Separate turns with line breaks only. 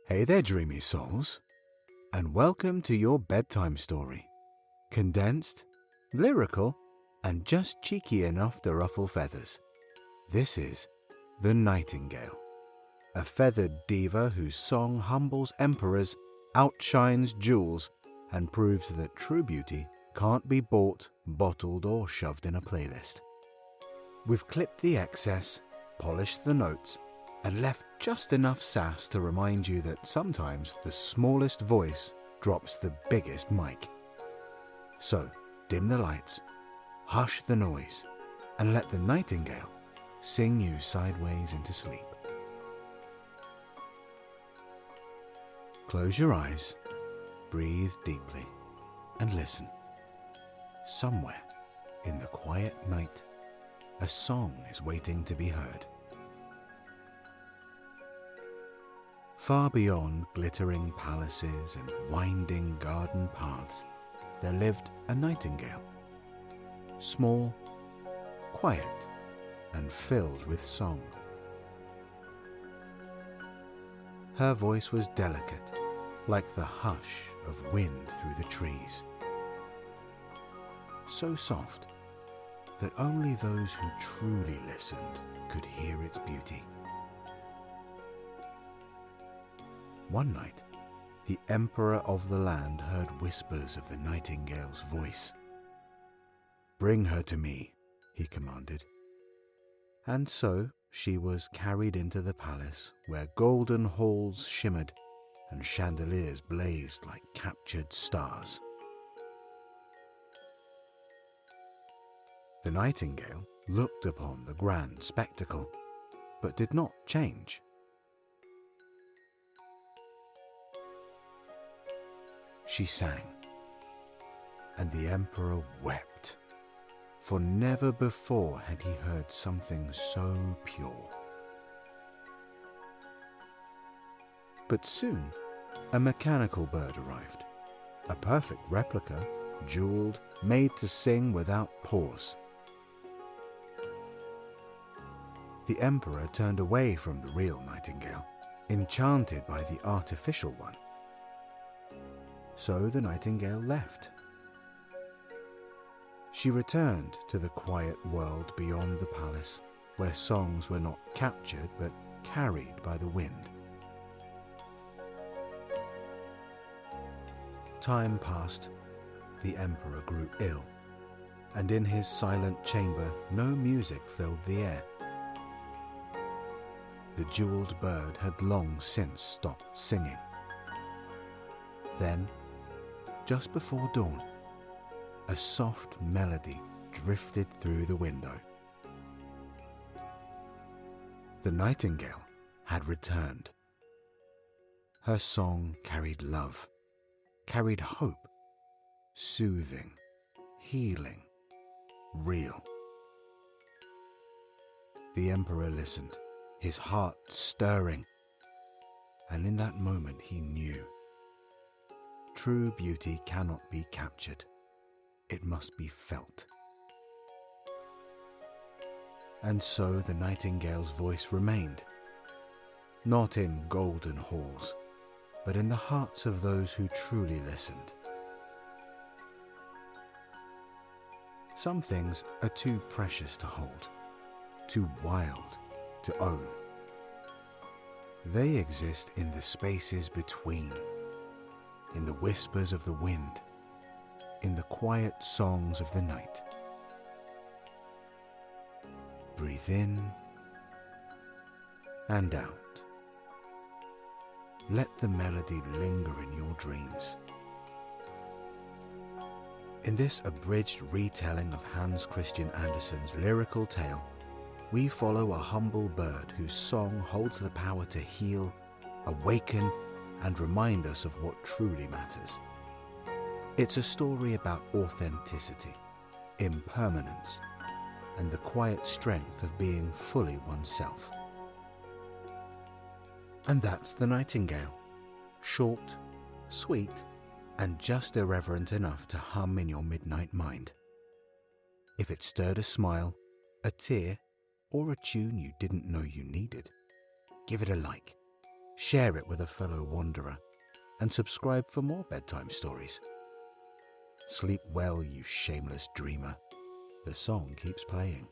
Hey there, Dreamy Souls, and welcome to your bedtime story. Condensed, lyrical, and just cheeky enough to ruffle feathers. This is The Nightingale, a feathered diva whose song humbles emperors, outshines jewels, and proves that true beauty can't be bought, bottled, or shoved in a playlist. We've clipped the excess, polished the notes, and left just enough sass to remind you that sometimes the smallest voice drops the biggest mic. So, dim the lights, hush the noise, and let the nightingale sing you sideways into sleep. Close your eyes, breathe deeply, and listen. Somewhere in the quiet night, a song is waiting to be heard. Far beyond glittering palaces and winding garden paths, there lived a nightingale. Small, quiet, and filled with song. Her voice was delicate, like the hush of wind through the trees. So soft that only those who truly listened could hear its beauty. One night, the emperor of the land heard whispers of the nightingale's voice. "Bring her to me," he commanded. And so she was carried into the palace, where golden halls shimmered and chandeliers blazed like captured stars. The nightingale looked upon the grand spectacle, but did not change. She sang, and the emperor wept, for never before had he heard something so pure. But soon, a mechanical bird arrived, a perfect replica, jeweled, made to sing without pause. The emperor turned away from the real nightingale, enchanted by the artificial one. So the nightingale left. She returned to the quiet world beyond the palace, where songs were not captured but carried by the wind. Time passed. The emperor grew ill, and in his silent chamber no music filled the air. The jeweled bird had long since stopped singing. Then, just before dawn, a soft melody drifted through the window. The nightingale had returned. Her song carried love, carried hope, soothing, healing, real. The emperor listened, his heart stirring, and in that moment he knew. True beauty cannot be captured. It must be felt. And so the nightingale's voice remained, not in golden halls, but in the hearts of those who truly listened. Some things are too precious to hold, too wild to own. They exist in the spaces between, in the whispers of the wind, in the quiet songs of the night. Breathe in and out. Let the melody linger in your dreams. In this abridged retelling of Hans Christian Andersen's lyrical tale, we follow a humble bird whose song holds the power to heal, awaken, and remind us of what truly matters. It's a story about authenticity, impermanence, and the quiet strength of being fully oneself. And that's The Nightingale. Short, sweet, and just irreverent enough to hum in your midnight mind. If it stirred a smile, a tear, or a tune you didn't know you needed, give it a like. share it with a fellow wanderer, and subscribe for more bedtime stories. Sleep well, you shameless dreamer. The song keeps playing.